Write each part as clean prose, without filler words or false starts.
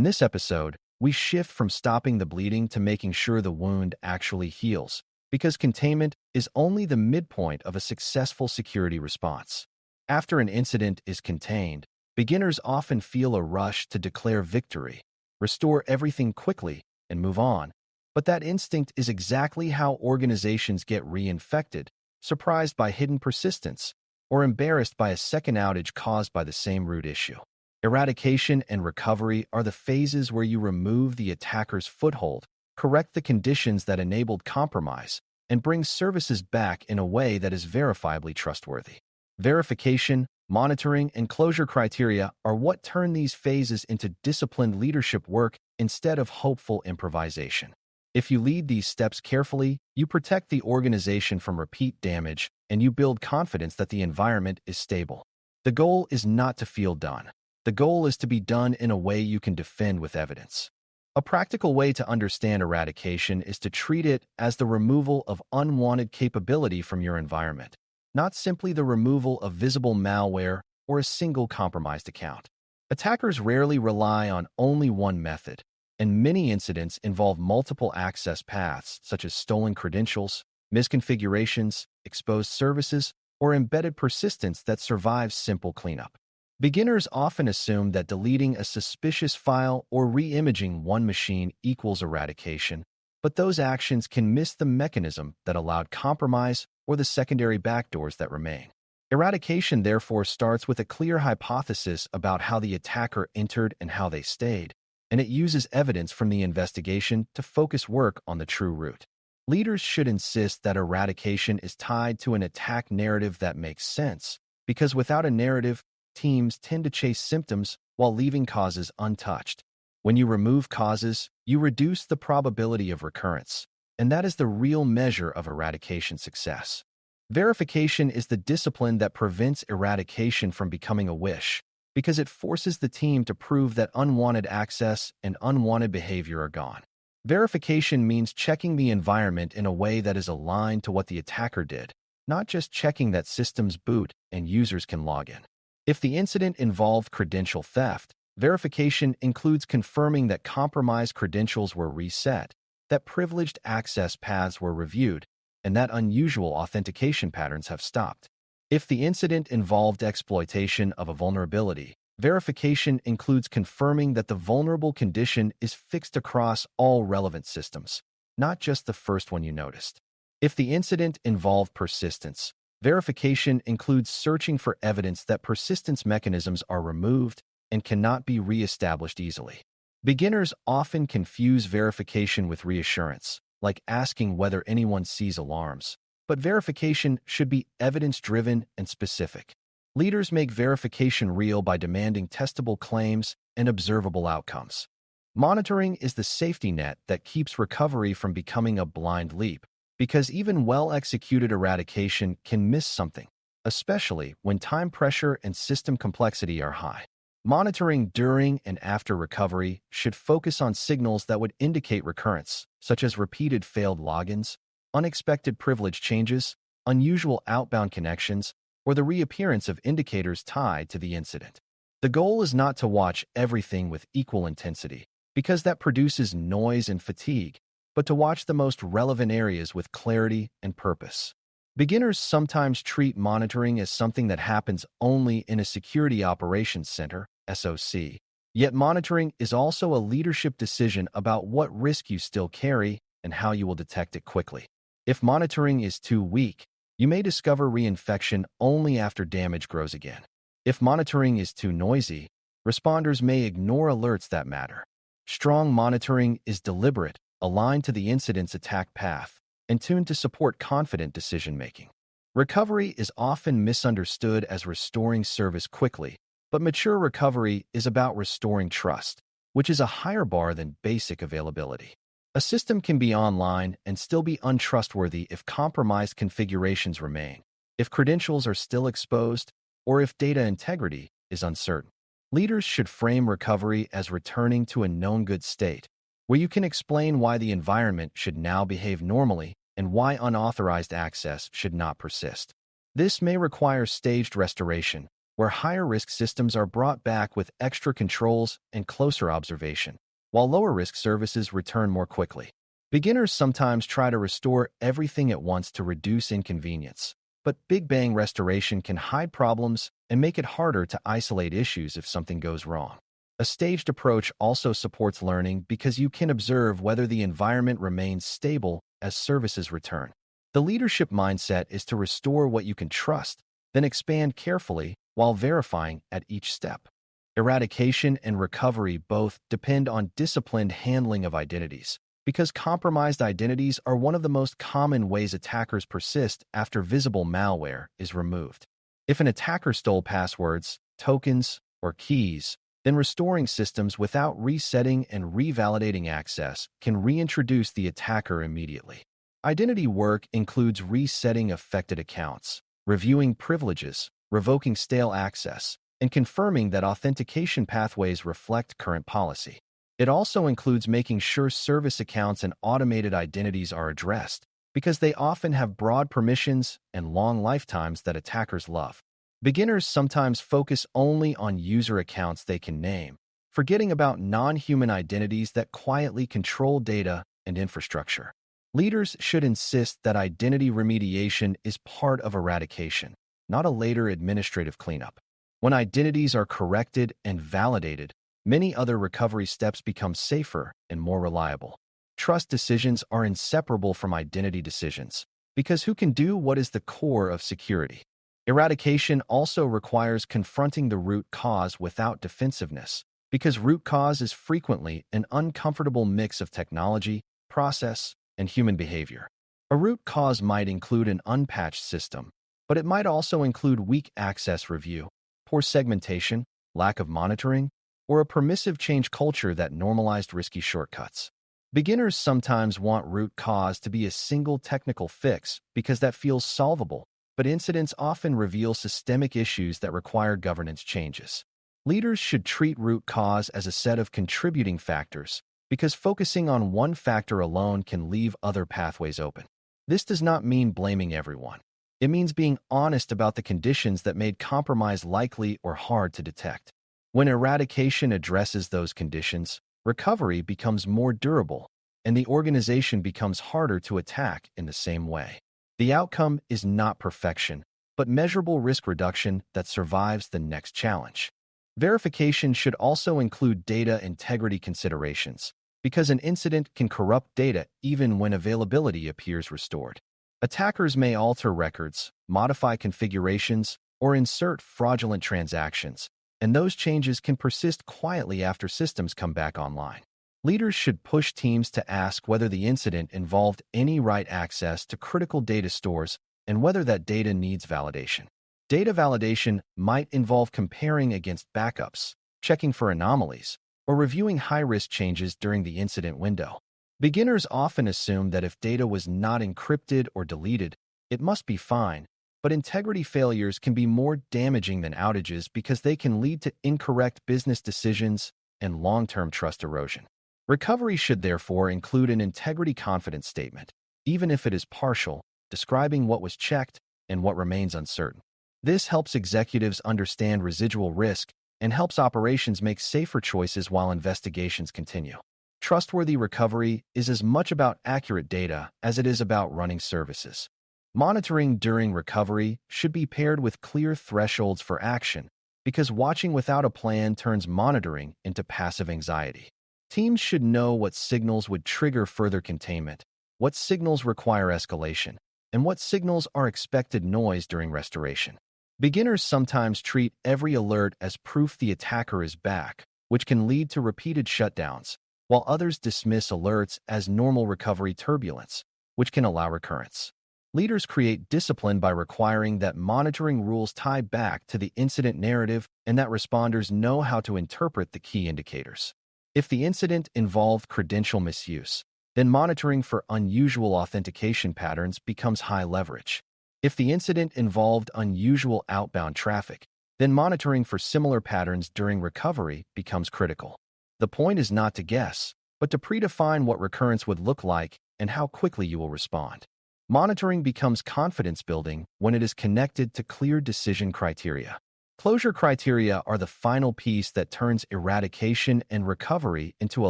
this episode, we shift from stopping the bleeding to making sure the wound actually heals, because containment is only the midpoint of a successful security response. After an incident is contained, beginners often feel a rush to declare victory, restore everything quickly, and move on. But that instinct is exactly how organizations get reinfected, surprised by hidden persistence, or embarrassed by a second outage caused by the same root issue. Eradication and recovery are the phases where you remove the attacker's foothold, correct the conditions that enabled compromise, and bring services back in a way that is verifiably trustworthy. Verification, monitoring, and closure criteria are what turn these phases into disciplined leadership work instead of hopeful improvisation. If you lead these steps carefully, you protect the organization from repeat damage, and you build confidence that the environment is stable. The goal is not to feel done. The goal is to be done in a way you can defend with evidence. A practical way to understand eradication is to treat it as the removal of unwanted capability from your environment, not simply the removal of visible malware or a single compromised account. Attackers rarely rely on only one method, and many incidents involve multiple access paths, such as stolen credentials, misconfigurations, exposed services, or embedded persistence that survives simple cleanup. Beginners often assume that deleting a suspicious file or re-imaging one machine equals eradication, but those actions can miss the mechanism that allowed compromise or the secondary backdoors that remain. Eradication therefore starts with a clear hypothesis about how the attacker entered and how they stayed, and it uses evidence from the investigation to focus work on the true root. Leaders should insist that eradication is tied to an attack narrative that makes sense, because without a narrative, teams tend to chase symptoms while leaving causes untouched. When you remove causes, you reduce the probability of recurrence, and that is the real measure of eradication success. Verification is the discipline that prevents eradication from becoming a wish, because it forces the team to prove that unwanted access and unwanted behavior are gone. Verification means checking the environment in a way that is aligned to what the attacker did, not just checking that systems boot and users can log in. If the incident involved credential theft, verification includes confirming that compromised credentials were reset, that privileged access paths were reviewed, and that unusual authentication patterns have stopped. If the incident involved exploitation of a vulnerability, verification includes confirming that the vulnerable condition is fixed across all relevant systems, not just the first one you noticed. If the incident involved persistence, verification includes searching for evidence that persistence mechanisms are removed and cannot be re-established easily. Beginners often confuse verification with reassurance, like asking whether anyone sees alarms, but verification should be evidence-driven and specific. Leaders make verification real by demanding testable claims and observable outcomes. Monitoring is the safety net that keeps recovery from becoming a blind leap, because even well-executed eradication can miss something, especially when time pressure and system complexity are high. Monitoring during and after recovery should focus on signals that would indicate recurrence, such as repeated failed logins, unexpected privilege changes, unusual outbound connections, or the reappearance of indicators tied to the incident. The goal is not to watch everything with equal intensity, because that produces noise and fatigue, but to watch the most relevant areas with clarity and purpose. Beginners sometimes treat monitoring as something that happens only in a Security Operations Center, SOC. Yet monitoring is also a leadership decision about what risk you still carry and how you will detect it quickly. If monitoring is too weak, you may discover reinfection only after damage grows again. If monitoring is too noisy, responders may ignore alerts that matter. Strong monitoring is deliberate, aligned to the incident's attack path, and tuned to support confident decision-making. Recovery is often misunderstood as restoring service quickly, but mature recovery is about restoring trust, which is a higher bar than basic availability. A system can be online and still be untrustworthy if compromised configurations remain, if credentials are still exposed, or if data integrity is uncertain. Leaders should frame recovery as returning to a known good state, where you can explain why the environment should now behave normally and why unauthorized access should not persist. This may require staged restoration, where higher-risk systems are brought back with extra controls and closer observation, while lower-risk services return more quickly. Beginners sometimes try to restore everything at once to reduce inconvenience, but Big Bang restoration can hide problems and make it harder to isolate issues if something goes wrong. A staged approach also supports learning because you can observe whether the environment remains stable as services return. The leadership mindset is to restore what you can trust, then expand carefully while verifying at each step. Eradication and recovery both depend on disciplined handling of identities, because compromised identities are one of the most common ways attackers persist after visible malware is removed. If an attacker stole passwords, tokens, or keys, then restoring systems without resetting and revalidating access can reintroduce the attacker immediately. Identity work includes resetting affected accounts, reviewing privileges, revoking stale access, and confirming that authentication pathways reflect current policy. It also includes making sure service accounts and automated identities are addressed, because they often have broad permissions and long lifetimes that attackers love. Beginners sometimes focus only on user accounts they can name, forgetting about non-human identities that quietly control data and infrastructure. Leaders should insist that identity remediation is part of eradication, not a later administrative cleanup. When identities are corrected and validated, many other recovery steps become safer and more reliable. Trust decisions are inseparable from identity decisions, because who can do what is the core of security? Eradication also requires confronting the root cause without defensiveness, because root cause is frequently an uncomfortable mix of technology, process, and human behavior. A root cause might include an unpatched system, but it might also include weak access review, poor segmentation, lack of monitoring, or a permissive change culture that normalized risky shortcuts. Beginners sometimes want root cause to be a single technical fix because that feels solvable, but incidents often reveal systemic issues that require governance changes. Leaders should treat root cause as a set of contributing factors, because focusing on one factor alone can leave other pathways open. This does not mean blaming everyone. It means being honest about the conditions that made compromise likely or hard to detect. When eradication addresses those conditions, recovery becomes more durable, and the organization becomes harder to attack in the same way. The outcome is not perfection, but measurable risk reduction that survives the next challenge. Verification should also include data integrity considerations, because an incident can corrupt data even when availability appears restored. Attackers may alter records, modify configurations, or insert fraudulent transactions, and those changes can persist quietly after systems come back online. Leaders should push teams to ask whether the incident involved any write access to critical data stores and whether that data needs validation. Data validation might involve comparing against backups, checking for anomalies, or reviewing high-risk changes during the incident window. Beginners often assume that if data was not encrypted or deleted, it must be fine, but integrity failures can be more damaging than outages because they can lead to incorrect business decisions and long-term trust erosion. Recovery should therefore include an integrity confidence statement, even if it is partial, describing what was checked and what remains uncertain. This helps executives understand residual risk and helps operations make safer choices while investigations continue. Trustworthy recovery is as much about accurate data as it is about running services. Monitoring during recovery should be paired with clear thresholds for action, because watching without a plan turns monitoring into passive anxiety. Teams should know what signals would trigger further containment, what signals require escalation, and what signals are expected noise during restoration. Beginners sometimes treat every alert as proof the attacker is back, which can lead to repeated shutdowns, while others dismiss alerts as normal recovery turbulence, which can allow recurrence. Leaders create discipline by requiring that monitoring rules tie back to the incident narrative and that responders know how to interpret the key indicators. If the incident involved credential misuse, then monitoring for unusual authentication patterns becomes high leverage. If the incident involved unusual outbound traffic, then monitoring for similar patterns during recovery becomes critical. The point is not to guess, but to predefine what recurrence would look like and how quickly you will respond. Monitoring becomes confidence building when it is connected to clear decision criteria. Closure criteria are the final piece that turns eradication and recovery into a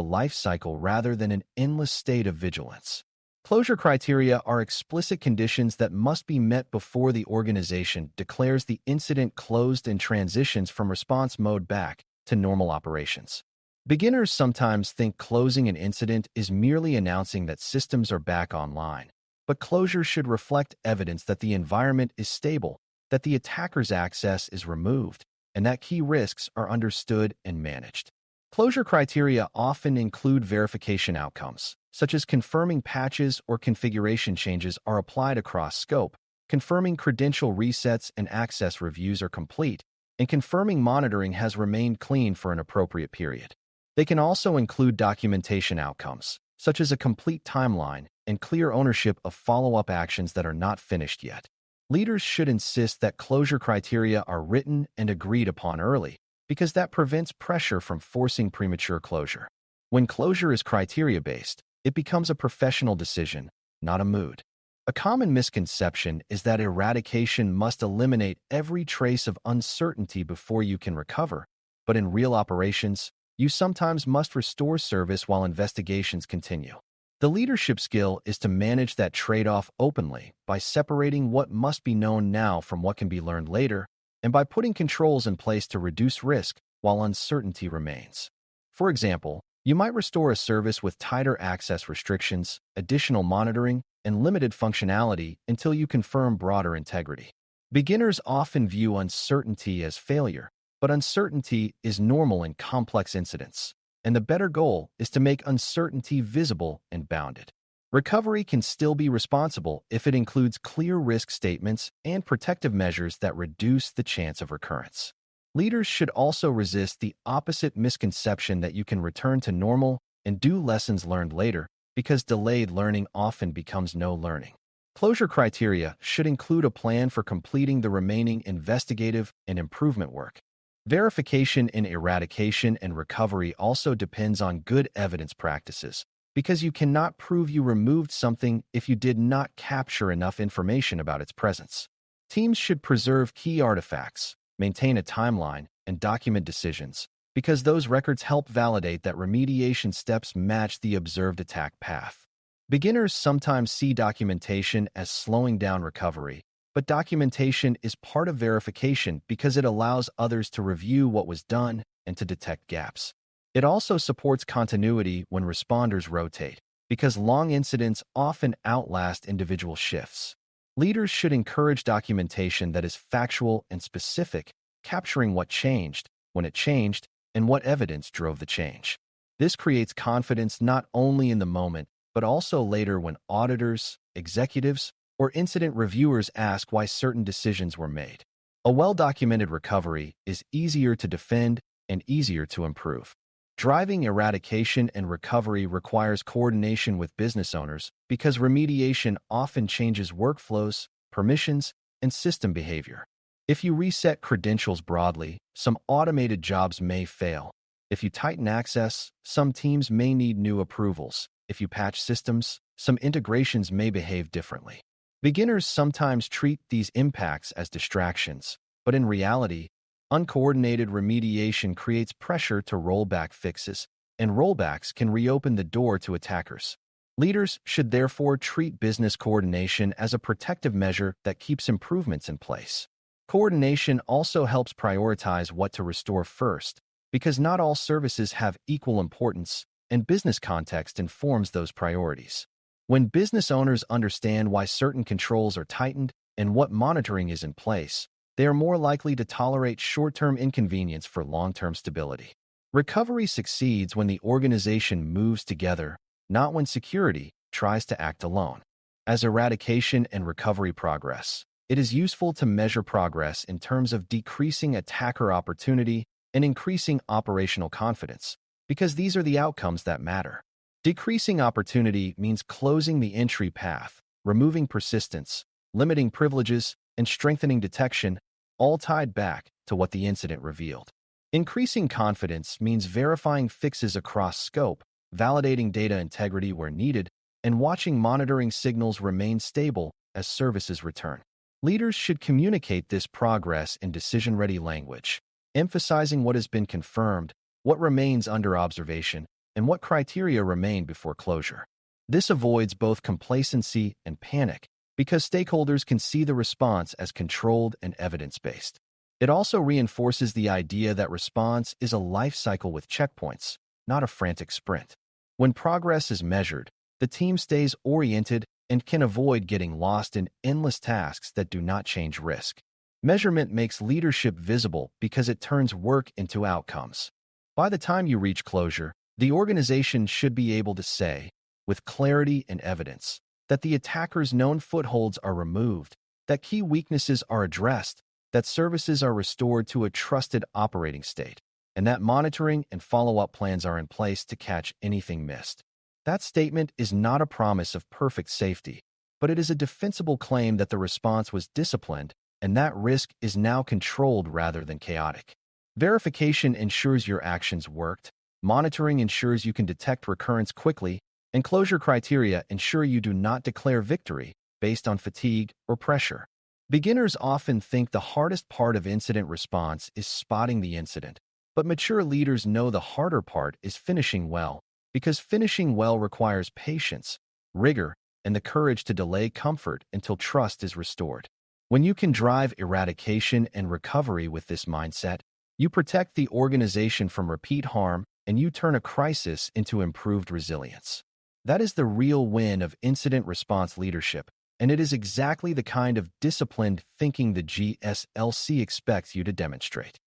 life cycle rather than an endless state of vigilance. Closure criteria are explicit conditions that must be met before the organization declares the incident closed and transitions from response mode back to normal operations. Beginners sometimes think closing an incident is merely announcing that systems are back online, but closure should reflect evidence that the environment is stable, that the attacker's access is removed, and that key risks are understood and managed. Closure criteria often include verification outcomes, such as confirming patches or configuration changes are applied across scope, confirming credential resets and access reviews are complete, and confirming monitoring has remained clean for an appropriate period. They can also include documentation outcomes, such as a complete timeline and clear ownership of follow-up actions that are not finished yet. Leaders should insist that closure criteria are written and agreed upon early, because that prevents pressure from forcing premature closure. When closure is criteria-based, it becomes a professional decision, not a mood. A common misconception is that eradication must eliminate every trace of uncertainty before you can recover, but in real operations, you sometimes must restore service while investigations continue. The leadership skill is to manage that trade-off openly by separating what must be known now from what can be learned later, and by putting controls in place to reduce risk while uncertainty remains. For example, you might restore a service with tighter access restrictions, additional monitoring, and limited functionality until you confirm broader integrity. Beginners often view uncertainty as failure, but uncertainty is normal in complex incidents, and the better goal is to make uncertainty visible and bounded. Recovery can still be responsible if it includes clear risk statements and protective measures that reduce the chance of recurrence. Leaders should also resist the opposite misconception that you can return to normal and do lessons learned later, because delayed learning often becomes no learning. Closure criteria should include a plan for completing the remaining investigative and improvement work. Verification in eradication and recovery also depends on good evidence practices, because you cannot prove you removed something if you did not capture enough information about its presence. Teams should preserve key artifacts, maintain a timeline, and document decisions, because those records help validate that remediation steps match the observed attack path. Beginners sometimes see documentation as slowing down recovery, but documentation is part of verification because it allows others to review what was done and to detect gaps. It also supports continuity when responders rotate, because long incidents often outlast individual shifts. Leaders should encourage documentation that is factual and specific, capturing what changed, when it changed, and what evidence drove the change. This creates confidence not only in the moment, but also later when auditors, executives, or incident reviewers ask why certain decisions were made. A well-documented recovery is easier to defend and easier to improve. Driving eradication and recovery requires coordination with business owners because remediation often changes workflows, permissions, and system behavior. If you reset credentials broadly, some automated jobs may fail. If you tighten access, some teams may need new approvals. If you patch systems, some integrations may behave differently. Beginners sometimes treat these impacts as distractions, but in reality, uncoordinated remediation creates pressure to roll back fixes, and rollbacks can reopen the door to attackers. Leaders should therefore treat business coordination as a protective measure that keeps improvements in place. Coordination also helps prioritize what to restore first, because not all services have equal importance, and business context informs those priorities. When business owners understand why certain controls are tightened and what monitoring is in place, they are more likely to tolerate short-term inconvenience for long-term stability. Recovery succeeds when the organization moves together, not when security tries to act alone. As eradication and recovery progress, it is useful to measure progress in terms of decreasing attacker opportunity and increasing operational confidence, because these are the outcomes that matter. Decreasing opportunity means closing the entry path, removing persistence, limiting privileges, and strengthening detection, all tied back to what the incident revealed. Increasing confidence means verifying fixes across scope, validating data integrity where needed, and watching monitoring signals remain stable as services return. Leaders should communicate this progress in decision-ready language, emphasizing what has been confirmed, what remains under observation, and what criteria remain before closure. This avoids both complacency and panic because stakeholders can see the response as controlled and evidence-based. It also reinforces the idea that response is a life cycle with checkpoints, not a frantic sprint. When progress is measured, the team stays oriented and can avoid getting lost in endless tasks that do not change risk. Measurement makes leadership visible because it turns work into outcomes. By the time you reach closure, the organization should be able to say, with clarity and evidence, that the attacker's known footholds are removed, that key weaknesses are addressed, that services are restored to a trusted operating state, and that monitoring and follow-up plans are in place to catch anything missed. That statement is not a promise of perfect safety, but it is a defensible claim that the response was disciplined and that risk is now controlled rather than chaotic. Verification ensures your actions worked, monitoring ensures you can detect recurrence quickly, and closure criteria ensure you do not declare victory based on fatigue or pressure. Beginners often think the hardest part of incident response is spotting the incident, but mature leaders know the harder part is finishing well, because finishing well requires patience, rigor, and the courage to delay comfort until trust is restored. When you can drive eradication and recovery with this mindset, you protect the organization from repeat harm and you turn a crisis into improved resilience. That is the real win of incident response leadership, and it is exactly the kind of disciplined thinking the GSLC expects you to demonstrate.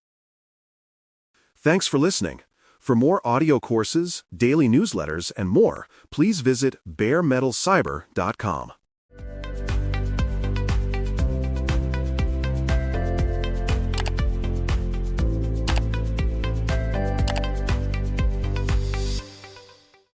Thanks for listening. For more audio courses, daily newsletters, and more, please visit baremetalcyber.com.